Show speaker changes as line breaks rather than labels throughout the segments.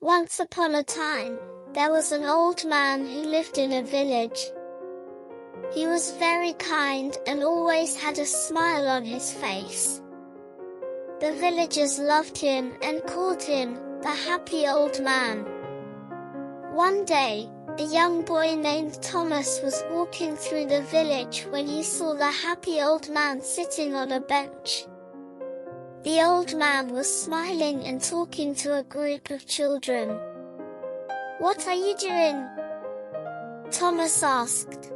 Once upon a time, there was an old man who lived in a village. He was very kind and always had a smile on his face. The villagers loved him and called him the happy old man. One day, a young boy named Thomas was walking through the village when he saw the happy old man sitting on a bench. The old man was smiling and talking to a group of children. "What are you doing?" Thomas asked.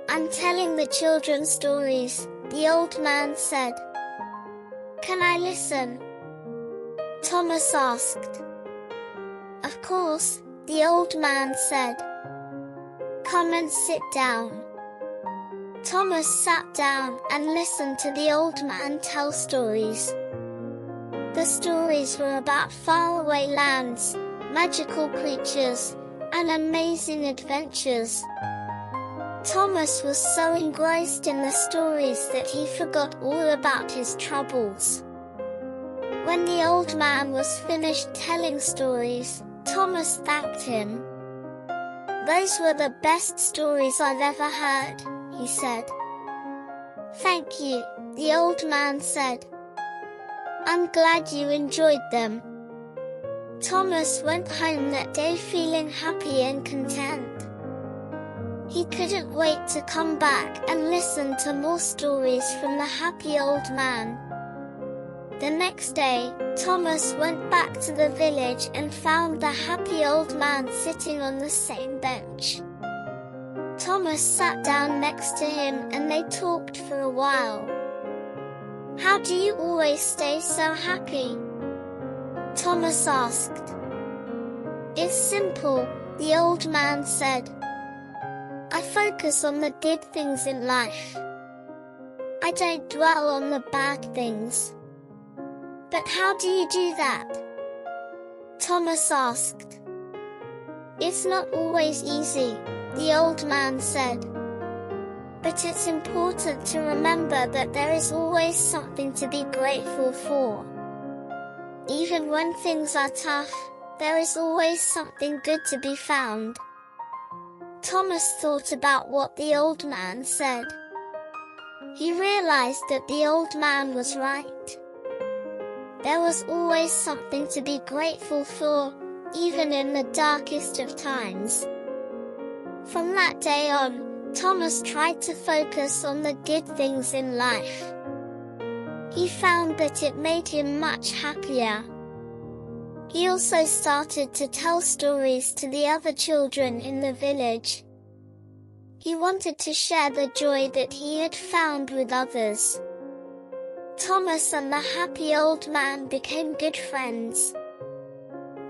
"I'm telling the children stories," the old man said. "Can I listen?" Thomas asked. "Of course," the old man said. "Come and sit down." Thomas sat down and listened to the old man tell stories. The stories were about faraway lands, magical creatures, and amazing adventures. Thomas was so engrossed in the stories that he forgot all about his troubles. When the old man was finished telling stories, Thomas thanked him. "Those were the best stories I've ever heard," he said. "Thank you," the old man said. "I'm glad you enjoyed them." Thomas went home that day feeling happy and content. He couldn't wait to come back and listen to more stories from the happy old man. The next day, Thomas went back to the village and found the happy old man sitting on the same bench. Thomas sat down next to him and they talked for a while. "How do you always stay so happy?" Thomas asked. "It's simple," the old man said. "I focus on the good things in life. I don't dwell on the bad things." "But how do you do that?" Thomas asked. "It's not always easy," the old man said. "But it's important to remember that there is always something to be grateful for. Even when things are tough, there is always something good to be found." Thomas thought about what the old man said. He realized that the old man was right. There was always something to be grateful for, even in the darkest of times. From that day on, Thomas tried to focus on the good things in life. He found that it made him much happier. He also started to tell stories to the other children in the village. He wanted to share the joy that he had found with others. Thomas and the happy old man became good friends.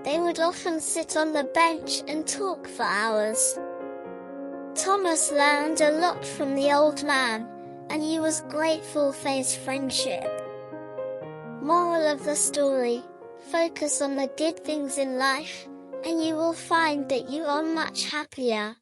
They would often sit on the bench and talk for hours. Thomas learned a lot from the old man, and he was grateful for his friendship. Moral of the story: focus on the good things in life, and you will find that you are much happier.